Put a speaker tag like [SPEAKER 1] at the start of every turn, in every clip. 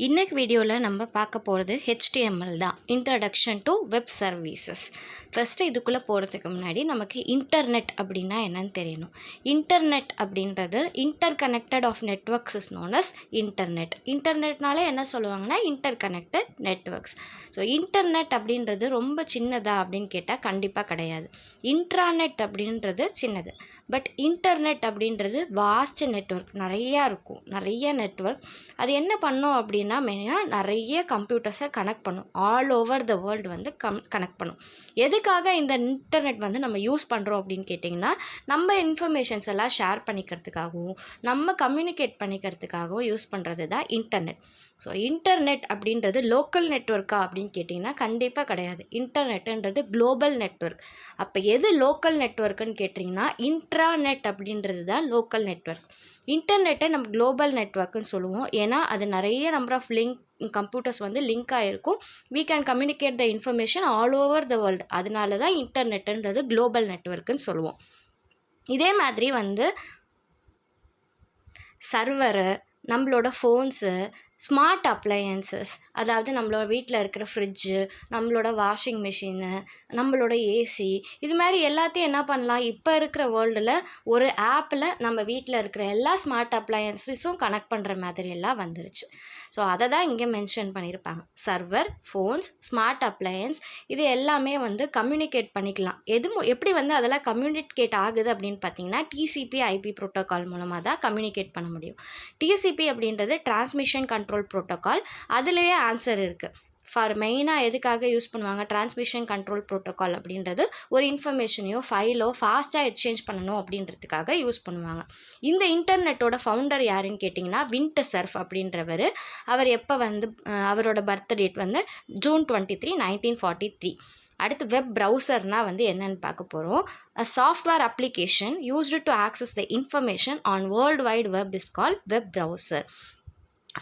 [SPEAKER 1] இன்னைக்கு வீடியோவில் நம்ம பார்க்க போகிறது HTML தான். Introduction to web services. First இதுக்குள்ளே போகிறதுக்கு முன்னாடி நமக்கு இன்டர்நெட் அப்படின்னா என்னன்னு தெரியணும். இன்டர்நெட் அப்படின்றது interconnected of networks is known as internet. இன்டர்நெட்னாலே என்ன சொல்லுவாங்கன்னா interconnected networks. So internet அப்படின்றது ரொம்ப சின்னதா அப்படின்னு கேட்டால் கண்டிப்பாக கிடையாது. இன்ட்ராநெட் அப்படின்றது சின்னது. பட் இன்டர்நெட் அப்படின்றது வாஸ்ட் நெட்ஒர்க், நிறையா இருக்கும், நிறைய நெட்ஒர்க். அது என்ன பண்ணோம் அப்படின்னா மெயினாக நிறைய கம்ப்யூட்டர்ஸை கனெக்ட் பண்ணும். ஆல் ஓவர் த வேர்ல்டு வந்து கனெக்ட் பண்ணும். எதுக்காக இந்த இன்டர்நெட் வந்து நம்ம யூஸ் பண்ணுறோம் அப்படின்னு கேட்டிங்கன்னா, நம்ம இன்ஃபர்மேஷன்ஸ் எல்லாம் ஷேர் பண்ணிக்கிறதுக்காகவும் நம்ம கம்யூனிகேட் பண்ணிக்கிறதுக்காகவும் யூஸ் பண்ணுறது தான் இன்டர்நெட். ஸோ இன்டர்நெட் அப்படின்றது லோக்கல் நெட்ஒர்க்கா அப்படின்னு கேட்டிங்கன்னா கண்டிப்பாக கிடையாது. இன்டர்நெட்டுன்றது குளோபல் நெட்ஒர்க். அப்போ எது லோக்கல் நெட்ஒர்க்குன்னு கேட்டிங்கன்னா இன்ட்ராநெட் அப்படின்றது தான் லோக்கல் நெட்ஒர்க். இன்டர்நெட்டை நம்ம குளோபல் நெட்ஒர்க்குன்னு சொல்லுவோம். ஏன்னா அது நிறைய நம்பர் ஆஃப் கம்ப்யூட்டர்ஸ் வந்து லிங்க் ஆகிருக்கும். we can communicate the information all over the world. அதனால தான் இன்டர்நெட்டுன்றது குளோபல் நெட்ஒர்க்குன்னு சொல்லுவோம். இதே மாதிரி வந்து சர்வரு, நம்மளோட ஃபோன்ஸு, ஸ்மார்ட் அப்ளையன்சஸ், அதாவது நம்மளோட வீட்டில் இருக்கிற ஃப்ரிட்ஜு, நம்மளோட வாஷிங் மிஷினு, நம்மளோட ஏசி, இது மாதிரி எல்லாத்தையும் என்ன பண்ணலாம், இப்போ இருக்கிற வேர்ல்டில் ஒரு ஆப்பில் நம்ம வீட்டில் இருக்கிற எல்லா ஸ்மார்ட் அப்ளையன்ஸஸும் கனெக்ட் பண்ணுற மாதிரி எல்லாம் வந்துருச்சு. ஸோ அதை தான் இங்கே மென்ஷன் பண்ணியிருப்பாங்க. சர்வர், ஃபோன்ஸ், ஸ்மார்ட் அப்ளையன்ஸ், இது எல்லாமே வந்து கம்யூனிகேட் பண்ணிக்கலாம். எப்படி வந்து அதெல்லாம் கம்யூனிகேட் ஆகுது அப்படின்னு பார்த்தீங்கன்னா TCP/IP ப்ரோட்டோகால் மூலமாக தான் கம்யூனிகேட் பண்ண முடியும். TCP அப்படின்றது டிரான்ஸ்மிஷன் கண்ட்ரோல் ப்ரோட்டோகால். அதுலேயே ஆன்சர் இருக்குது. ஃபார் மெயினாக எதுக்காக யூஸ் பண்ணுவாங்க, டிரான்ஸ்மிஷன் கண்ட்ரோல் ப்ரோட்டோகால் அப்படின்றது ஒரு இன்ஃபர்மேஷனையோ ஃபைலோ ஃபாஸ்ட்டாக எக்ஸ்சேஞ்ச் பண்ணணும் அப்படின்றதுக்காக யூஸ் பண்ணுவாங்க. இந்த இன்டர்நெட்டோட ஃபவுண்டர் யாருன்னு கேட்டிங்கன்னா வின்டர் சர்ஃப் அப்படின்றவர். அவர் எப்போ வந்து அவரோட பர்த் டேட் வந்து June 23, 1943. அடுத்து வெப் ப்ரௌசர்னால் வந்து என்னென்னு பார்க்க போகிறோம். A software application used to access the information on World Wide Web is called web browser.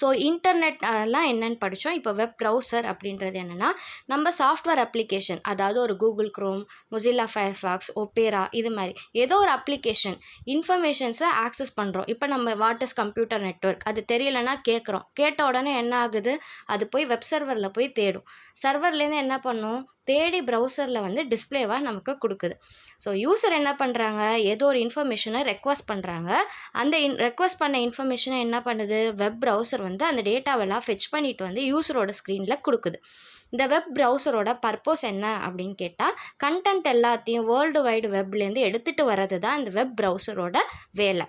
[SPEAKER 1] So இன்டர்நெட்லாம் என்னென்னு படித்தோம். இப்போ வெப் ப்ரௌசர் அப்படின்றது என்னென்னா நம்ம சாஃப்ட்வேர் அப்ளிகேஷன், அதாவது ஒரு Google Chrome, Mozilla Firefox, opera, இது மாதிரி ஏதோ ஒரு அப்ளிகேஷன் இன்ஃபர்மேஷன்ஸை ஆக்சஸ் பண்ணுறோம். இப்போ நம்ம வாட் இஸ் கம்ப்யூட்டர் நெட்ஒர்க் அது தெரியலைன்னா கேட்குறோம். கேட்ட உடனே என்ன ஆகுது, அது போய் வெப் சர்வரில் போய் தேடும். சர்வர்லேருந்து என்ன பண்ணும், தேடி ப்ரௌசரில் வந்து டிஸ்பிளேவாக நமக்கு கொடுக்குது. ஸோ யூசர் என்ன பண்ணுறாங்க, ஏதோ ஒரு இன்ஃபர்மேஷனை ரெக்வஸ்ட் பண்ணுறாங்க. அந்த ரெக்வஸ்ட் பண்ண இன்ஃபர்மேஷனை என்ன பண்ணுது, வெப் ப்ரௌசர் வந்து அந்த டேட்டாவெல்லாம் ஃபெச் பண்ணிட்டு வந்து யூசரோட ஸ்க்ரீனில் கொடுக்குது. இந்த வெப் ப்ரௌசரோட பர்பஸ் என்ன அப்படின்னு கேட்டால், கண்டென்ட் எல்லாத்தையும் வேர்ல்டு வைடு வெப்லேருந்து எடுத்துகிட்டு வர்றது தான் இந்த வெப் ப்ரௌசரோட வேலை.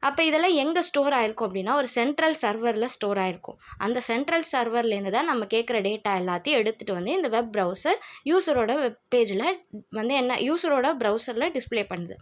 [SPEAKER 1] அப்போ இதெல்லாம் எங்கே ஸ்டோர் ஆகிருக்கும் அப்படின்னா ஒரு சென்ட்ரல் சர்வரில் ஸ்டோர் ஆகிருக்கும். அந்த சென்ட்ரல் சர்வர்லேருந்து தான் நம்ம கேட்குற டேட்டா எல்லாத்தையும் எடுத்துகிட்டு வந்து இந்த வெப் ப்ரௌசர் யூசரோட வெப் பேஜில் வந்து யூசரோட ப்ரௌசரில் டிஸ்பிளே பண்ணுது.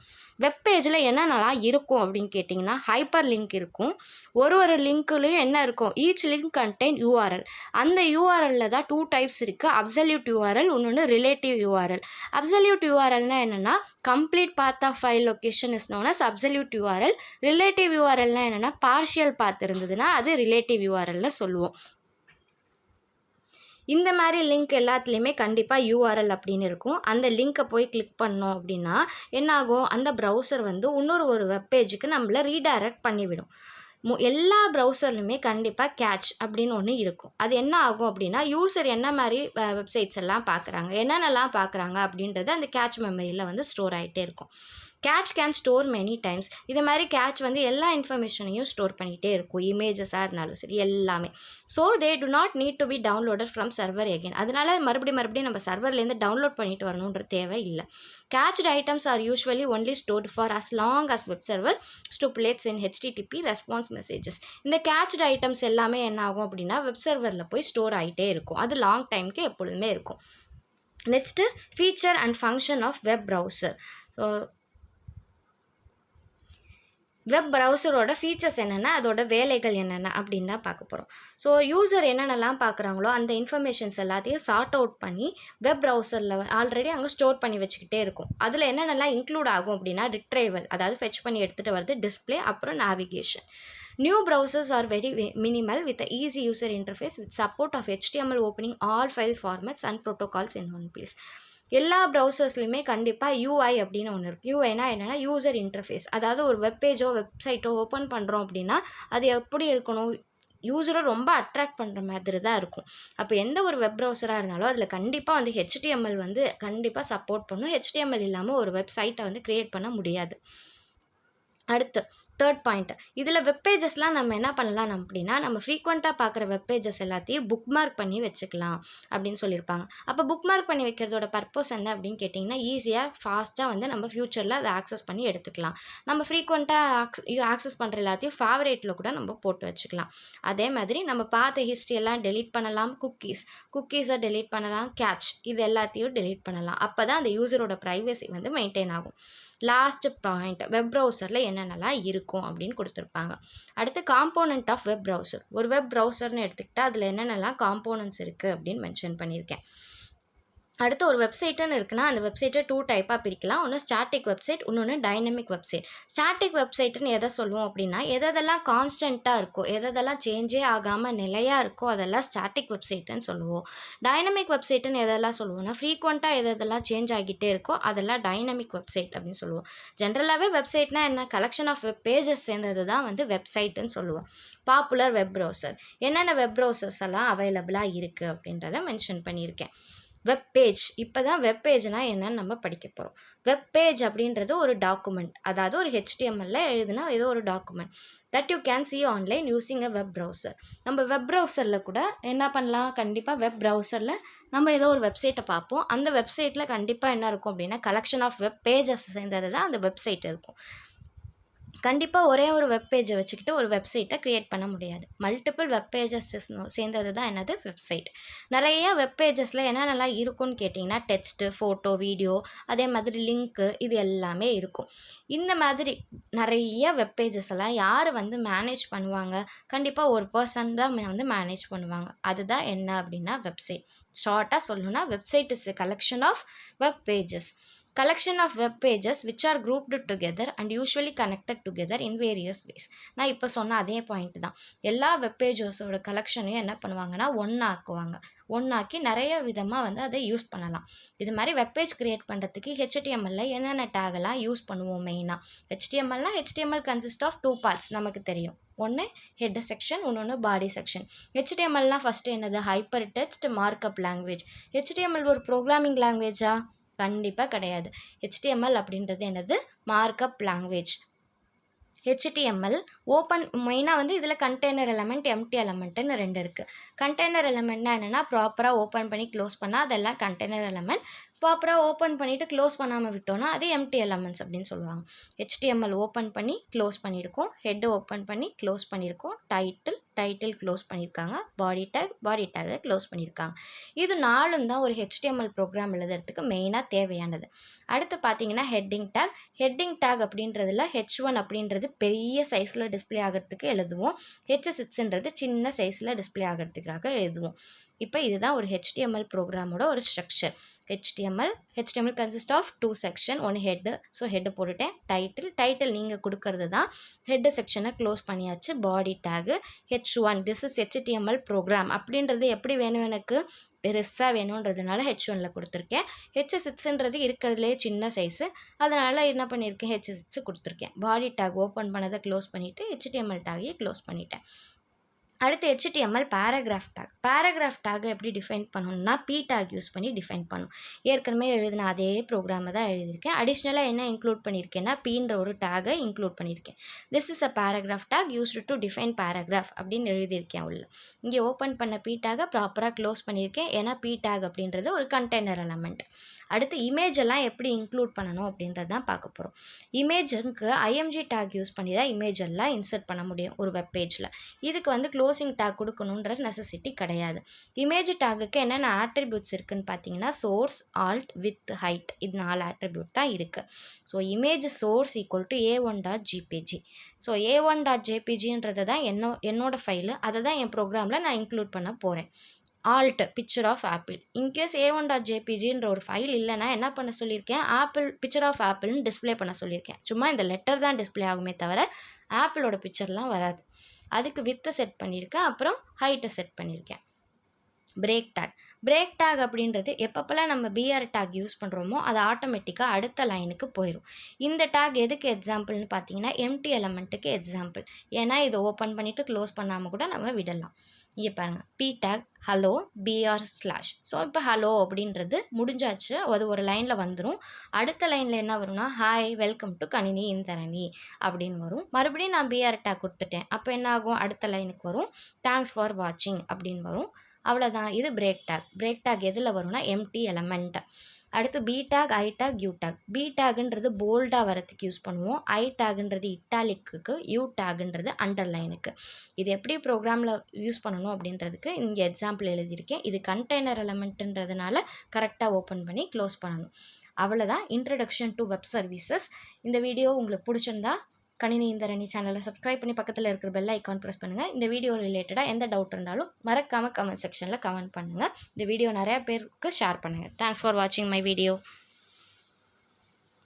[SPEAKER 1] வெப் பேஜில் என்னென்னலாம் இருக்கும் அப்படின்னு கேட்டிங்கன்னா ஹைப்பர் லிங்க் இருக்கும். ஒரு லிங்க்லேயும் என்ன இருக்கும், ஈச் லிங்க் கண்டெயின் URL. அந்த URLல தான் 2 டைப்ஸ் இருக்குது. அப்சல்யூட் URL, இன்னொன்று ரிலேட்டிவ் URL. அப்சல்யூட் URLனால் என்னென்னா complete path of file location is known as absolute URL. Relative URLனால் என்னென்னா பார்ஷியல் பாத் இருந்ததுன்னா அது ரிலேட்டிவ் URLன்னு சொல்லுவோம். இந்த மாதிரி லிங்க் எல்லாத்துலேயுமே கண்டிப்பாக URL அப்படின்னு இருக்கும். அந்த லிங்க்கை போய் கிளிக் பண்ணோம் அப்படின்னா என்ன ஆகும், அந்த ப்ரௌசர் வந்து ஒரு வெப் பேஜுக்கு நம்மளை ரீடைரக்ட் பண்ணிவிடும். எல்லா ப்ரௌசர்லையுமே கண்டிப்பாக கேட்ச் அப்படின்னு ஒன்று இருக்கும். அது என்ன ஆகும் அப்படின்னா யூசர் என்ன மாதிரி வெப்சைட்ஸ் எல்லாம் பார்க்குறாங்க, என்னென்னலாம் பார்க்குறாங்க அப்படின்றது அந்த கேட்ச் மெமரியில் வந்து ஸ்டோர் ஆகிட்டே இருக்கும். Catch can store many times. இது மாதிரி கேட்ச் வந்து எல்லா இன்ஃபர்மேஷனையும் ஸ்டோர் பண்ணிகிட்டே இருக்கும், இமேஜஸாக இருந்தாலும் சரி எல்லாமே. So they do not need to be downloaded from server again. அதனால் மறுபடியும் நம்ம சர்வர்லேருந்து டவுன்லோட் பண்ணிட்டு வரணுன்ற தேவை இல்லை. Cached items are usually only stored for as long as web server stipulates in HTTP response messages. இந்த கேட்ச்டு ஐட்டம்ஸ் எல்லாமே என்ன ஆகும் அப்படின்னா வெப் சர்வரில் போய் ஸ்டோர் ஆகிட்டே இருக்கும். அது லாங் டைமுக்கு எப்பொழுதுமே இருக்கும். Next feature and function of web browser. So web ப்ரௌசரோட ஃபீச்சர்ஸ் என்னென்ன, அதோட வேலைகள் என்னென்ன அப்படின்னு தான் பார்க்க போகிறோம். ஸோ யூசர் என்னென்னலாம் பார்க்குறாங்களோ அந்த இன்ஃபர்மேஷன்ஸ் எல்லாத்தையும் சார்ட் அவுட் பண்ணி வெப் ப்ரௌசரில் ஆல்ரெடி அங்கே ஸ்டோர் பண்ணி வச்சுக்கிட்டே இருக்கும். அதில் என்னென்னலாம் இன்க்ளூட் ஆகும் அப்படின்னா ரிட்ரைவல், அதாவது ஃபெச் பண்ணி எடுத்துகிட்டு வருது, டிஸ்பிளே, அப்புறம் navigation. New browsers are very minimal with an easy user interface with support of HTML opening all file formats and protocols in one place. எல்லா ப்ரௌசர்ஸ்லையுமே கண்டிப்பாக UI அப்படின்னு ஒன்று இருக்குது. யூஐனா என்னென்னா யூசர் இன்டர்ஃபேஸ். அதாவது ஒரு வெப்பேஜோ வெப்சைட்டோ ஓப்பன் பண்ணுறோம் அப்படின்னா அது எப்படி இருக்கணும், யூஸரை ரொம்ப அட்ராக்ட் பண்ணுற மாதிரி தான் இருக்கும். அப்போ எந்த ஒரு வெப் ப்ரௌசராக இருந்தாலும் அதில் கண்டிப்பாக வந்து ஹெச்டிஎம்எல் வந்து கண்டிப்பாக சப்போர்ட் பண்ணும். ஹெச்டிஎம்எல் இல்லாமல் ஒரு வெப்சைட்டை வந்து க்ரியேட் பண்ண முடியாது. அடுத்து தேர்ட் பாயிண்ட், இதில் வெப் பேஜஸ்லாம் நம்ம என்ன பண்ணலாம் அப்படின்னா, நம்ம ஃப்ரீக்வெண்ட்டாக பார்க்குற வெப் பேஜஸ் எல்லாத்தையும் புக் மார்க் பண்ணி வச்சுக்கலாம் அப்படின்னு சொல்லியிருப்பாங்க. அப்போ புக் மார்க் பண்ணி வைக்கிறதோட பர்பஸ் என்ன அப்படின்னு கேட்டிங்கன்னா, ஈஸியாக ஃபாஸ்ட்டாக வந்து நம்ம ஃப்யூச்சரில் அதை ஆக்சஸ் பண்ணி எடுத்துக்கலாம். நம்ம ஃப்ரீக்வெண்ட்டாக ஆக்சஸ் பண்ணுற எல்லாத்தையும் ஃபேவரேட்டில் கூட நம்ம போட்டு வச்சுக்கலாம். அதே மாதிரி நம்ம பார்த்த ஹிஸ்ட்ரியெல்லாம் டெலீட் பண்ணலாம். குக்கீஸை டெலீட் பண்ணலாம். கேட்ச் இது எல்லாத்தையும் டெலீட் பண்ணலாம். அப்போ தான் அந்த யூசரோட ப்ரைவசி வந்து மெயின்டைன் ஆகும். லாஸ்ட் பாயிண்ட், வெப் ப்ரௌசரில் என்னென்னலாம் இருக்கும் அப்படின்னு கொடுத்துருப்பாங்க. அடுத்து காம்போனன்ட் ஆஃப் வெப் ப்ரௌசர். ஒரு வெப் ப்ரௌசர்னு எடுத்துக்கிட்டால் அதில் என்னென்னலாம் காம்போனன்ட்ஸ் இருக்குது அப்படின்னு மென்ஷன் பண்ணியிருக்கேன். அடுத்து ஒரு வெப்சைட்டுன்னு இருக்குன்னா அந்த வெப்சைட்டை 2 டைப்பாக பிரிக்கலாம். ஒன்று ஸ்டாட்டிக் வெப்சைட், இன்னொன்று டைனமிக் வெப்சைட். ஸ்டாட்டிக் வெப்சைட்டுன்னு எதை சொல்லுவோம் அப்படின்னா, எதெல்லாம் கான்ஸ்டண்ட்டாக இருக்கோ, எதெல்லாம் சேஞ்சே ஆகாமல் நிலையாக இருக்கோ அதெல்லாம் ஸ்டாட்டிக் வெப்சைட்டுன்னு சொல்லுவோம். டைனமிக் வெப்சைட்டுன்னு எதெல்லாம் சொல்லுவோம்னா, ஃப்ரீக்வெண்ட்டாக எதெல்லாம் சேஞ்ச் ஆகிட்டே இருக்கோ அதெல்லாம் டைனமிக் வெப்சைட் அப்படின்னு சொல்லுவோம். ஜென்ரலாகவே வெப்சைட்னா என்ன, கலெக்ஷன் ஆஃப் வெப் பேஜஸ் சேர்ந்தது தான் வந்து வெப்சைட்டுன்னு சொல்லுவோம். பாப்புலர் வெப் ப்ரௌசர், என்னென்ன வெப் ப்ரௌசர்ஸ் எல்லாம் அவைலபிளாக இருக்குது அப்படின்றத மென்ஷன் பண்ணியிருக்கேன். வெப் பேஜ், இப்போ தான் வெப் பேஜ்னா என்னன்னு நம்ம படிக்க போகிறோம். வெப் பேஜ் அப்படின்றது ஒரு டாக்குமெண்ட், அதாவது ஒரு ஹெச்டிஎம்எல்ல எழுதுனா ஏதோ ஒரு document that you can see online using a web browser. நம்ம வெப் ப்ரௌசரில் கூட என்ன பண்ணலாம், கண்டிப்பாக வெப் ப்ரௌசரில் நம்ம ஏதோ ஒரு வெப்சைட்டை பார்ப்போம். அந்த வெப்சைட்டில் கண்டிப்பாக என்ன இருக்கும் அப்படின்னா, கலெக்ஷன் ஆஃப் வெப் பேஜஸ் சேர்ந்தது தான் அந்த வெப்சைட் இருக்கும். கண்டிப்பாக ஒரே ஒரு வெப் பேஜை வச்சுக்கிட்டு ஒரு வெப்சைட்டை க்ரியேட் பண்ண முடியாது. மல்டிபிள் வெப் பேஜஸ் சேர்ந்தது தான் என்னது வெப்சைட். நிறைய வெப் பேஜஸில் என்னென்னலாம் இருக்குன்னு கேட்டிங்கன்னா, டெக்ஸ்ட்டு, ஃபோட்டோ, வீடியோ, அதே மாதிரி லிங்க்கு, இது எல்லாமே இருக்கும். இந்த மாதிரி நிறைய வெப் பேஜஸ் எல்லாம் யார் வந்து மேனேஜ் பண்ணுவாங்க, கண்டிப்பாக ஒரு பர்சன் தான் வந்து மேனேஜ் பண்ணுவாங்க. அதுதான் என்ன அப்படின்னா வெப்சைட். ஷார்ட்டாக சொல்லணும்னா website is a collection of web pages. Collection of web pages which are grouped together and usually connected together in various ways. நான் இப்போ சொன்ன அதே பாயிண்ட் தான். எல்லா வெப் பேஜஸோட கலெக்ஷனையும் என்ன பண்ணுவாங்கன்னா ஒன்றாக்கி நிறைய விதமாக வந்து அதை யூஸ் பண்ணலாம். இது மாதிரி வெப் பேஜ் க்ரியேட் பண்ணுறதுக்கு ஹெச்டிஎம்எல்ல என்னென்ன டேகெல்லாம் யூஸ் பண்ணுவோம் மெயினாக. ஹெச்டிஎம்எல் கன்சிஸ்ட் ஆஃப் 2 பார்ட்ஸ் நமக்கு தெரியும். ஒன்று ஹெட் செக்ஷன், இன்னொன்று பாடி செக்ஷன். ஹெச்டிஎம்எல்னால் ஃபஸ்ட்டு என்னது, hyper text markup language. HTML ஒரு ப்ரோக்ராமிங் லாங்குவேஜா? கண்டிப்பாக கிடையாது. ஹெச்டிஎம்எல் அப்படின்றது என்னது, மார்க்அப் லாங்குவேஜ். ஹெச்டிஎம்எல் மெயினாக வந்து இதில் கண்டெய்னர் எலமெண்ட், எம்டி எலமெண்ட்டுன்னு 2 இருக்குது. கண்டெய்னர் எலமெண்ட்னா என்னென்னா, ப்ராப்பராக ஓப்பன் பண்ணி க்ளோஸ் பண்ணால் அதெல்லாம் கண்டெய்னர் எலமெண்ட். ப்ராப்பராக ஓப்பன் பண்ணிவிட்டு க்ளோஸ் பண்ணாமல் விட்டோன்னா அது எம்டி எலமெண்ட்ஸ் அப்படின்னு சொல்லுவாங்க. ஹெச்டிஎம்எல் ஓப்பன் பண்ணி க்ளோஸ் பண்ணியிருக்கோம், ஹெட்டு ஓப்பன் பண்ணி க்ளோஸ் பண்ணியிருக்கோம், டைட்டில் க்ளோஸ் பண்ணியிருக்காங்க, பாடி டேகை க்ளோஸ் பண்ணியிருக்காங்க. இது 4 தான் ஒரு ஹெச்டிஎம்எல் ப்ரோக்ராம் எழுதுறதுக்கு மெயினாக தேவையானது. அடுத்து பார்த்தீங்கன்னா ஹெட்டிங் டேக் அப்படின்றதுல H1 அப்படின்றது பெரிய சைஸில் டிஸ்பிளே ஆகிறதுக்கு எழுதுவோம். H6ன்றது சின்ன சைஸில் டிஸ்பிளே ஆகிறதுக்காக எழுதுவோம். இப்போ இதுதான் ஒரு HTML ப்ரோக்ராமோட ஒரு structure. HTML consist of 2 section. ஒன்று ஹெட்டு, ஸோ ஹெட்டு போட்டுட்டேன். டைட்டில் நீங்கள் கொடுக்கறது தான். ஹெட்டு செக்ஷனை க்ளோஸ் பண்ணியாச்சு. Body tag H1, this is HTML program அப்படின்றது எப்படி வேணும், எனக்கு பெருசாக வேணுன்றதுனால H1ல் கொடுத்துருக்கேன். H6ன்றது இருக்கிறதுலே சின்ன சைஸு, அதனால் என்ன பண்ணியிருக்கேன், H6 கொடுத்துருக்கேன். பாடி டேக் ஓப்பன் பண்ணதை க்ளோஸ் பண்ணிவிட்டு HTML டேகையே க்ளோஸ் பண்ணிட்டேன். அடுத்து HTML பேராகிராஃப் டேக் எப்படி டிஃபைன் பண்ணணும்னா, P டேக் யூஸ் பண்ணி டிஃபைன் பண்ணும். ஏற்கனவே எழுதின அதே ப்ரோக்ராமை தான் எழுதியிருக்கேன். அடிஷ்னலாக என்ன இன்க்ளூட் பண்ணியிருக்கேன்னா, Pன்ற ஒரு டேகை இன்க்ளூட் பண்ணியிருக்கேன். This is a paragraph take used to define paragraph அப்படின்னு எழுதியிருக்கேன் உள்ள. இங்கே ஓப்பன் பண்ண P டேகை ப்ராப்பராக க்ளோஸ் பண்ணியிருக்கேன். ஏன்னா P டேக் அப்படின்றது ஒரு கண்டெய்னர் எலமெண்ட். அடுத்து இமேஜ் எல்லாம் எப்படி இன்க்ளூட் பண்ணணும் அப்படின்றது தான் பார்க்க போகிறோம். இமேஜுக்கு IMG டேக் யூஸ் பண்ணி தான் இமேஜ் எல்லாம் இன்சர்ட் பண்ண முடியும் ஒரு வெப் பேஜில். இதுக்கு வந்து க்ளோசிங் டேக் கொடுக்கணுன்ற நெசசிட்டி கிடையாது. இமேஜ் டேக்குக்கு என்னென்ன ஆட்ரிபியூட்ஸ் இருக்குதுன்னு பார்த்தீங்கன்னா, சோர்ஸ், ஆல்ட், வித், ஹைட், இது 4 ஆட்ரிபியூட் தான் இருக்குது. So image source equal to a1.jpg. So a1.jpgன்றது தான் என்னோட ஃபைலு, அதை தான் என் ப்ரோக்ராமில் நான் இன்க்ளூட் பண்ண போகிறேன். Alt picture of apple. In case a1.jpgன்ற ஒரு ஃபைல் இல்லைனா என்ன பண்ண சொல்லியிருக்கேன், பிக்சர் ஆஃப் ஆப்பிள்னு டிஸ்பிளே பண்ண சொல்லியிருக்கேன். சும்மா இந்த லெட்டர் தான் டிஸ்பிளே ஆகுமே தவிர ஆப்பிளோட பிக்சர்லாம் வராது. அதுக்கு வித்தை செட் பண்ணியிருக்கேன், அப்புறம் ஹைட்டை செட் பண்ணியிருக்கேன். Break take. பிரேக் டேக் அப்படின்றது எப்பப்போலாம் நம்ம பிஆர் டேக் யூஸ் பண்ணுறோமோ அது ஆட்டோமேட்டிக்காக அடுத்த லைனுக்கு போயிடும். இந்த டேக் எதுக்கு எக்ஸாம்பிள்னு பார்த்தீங்கன்னா எம்டி எலமெண்ட்டுக்கு எக்ஸாம்பிள். ஏன்னா இதை ஓப்பன் பண்ணிவிட்டு க்ளோஸ் பண்ணாமல் கூட நம்ம விடலாம். இங்கே பாருங்கள், P tag hello BR slash. So இப்போ ஹலோ அப்படின்றது முடிஞ்சாச்சு, அது ஒரு லைனில் வந்துடும். அடுத்த லைனில் என்ன வரும்னா ஹாய் வெல்கம் டு கணினி இன்தரணி அப்படின்னு வரும். மறுபடியும் நான் பிஆர் டேக் கொடுத்துட்டேன், அப்போ என்ன ஆகும், அடுத்த லைனுக்கு வரும் தேங்க்ஸ் ஃபார் வாட்சிங் அப்படின்னு வரும். அவ்வளோதான். இது பிரேக் டேக். பிரேக் டேக் எதில் வரும்னா எம்டி எலமெண்ட். அடுத்து P tag, I tag, U tag. P டேக்ன்றது போல்டாக வரத்துக்கு யூஸ் பண்ணுவோம். ஐ டேக்ன்றது இட்டாலிக்கு, யூ டேக்ன்றது அண்டர்லைனுக்கு. இது எப்படி ப்ரோக்ராமில் யூஸ் பண்ணணும் அப்படின்றதுக்கு இங்கே எக்ஸாம்பிள் எழுதியிருக்கேன். இது கண்டெய்னர் எலமெண்ட்டுன்றதுனால கரெக்டாக ஓப்பன் பண்ணி க்ளோஸ் பண்ணணும். அவ்வளோதான் இன்ட்ரடக்ஷன் டு வெப் சர்வீசஸ். இந்த வீடியோ உங்களுக்கு பிடிச்சிருந்தா கணினி இன்தரணி சேனலை சப்ஸ்கிரைப் பண்ணி பக்கத்தில் இருக்கிற பெல் ஐக்கான் ப்ரெஸ் பண்ணுங்கள். இந்த வீடியோ ரிலேட்டடாக எந்த டவுட் இருந்தாலும் மறக்காமல் கமெண்ட் செக்ஷனில் கமெண்ட் பண்ணுங்கள். இந்த வீடியோ நிறையா பேருக்கு ஷேர் பண்ணுங்கள். தேங்க்ஸ் ஃபார் வாட்சிங் மை வீடியோ.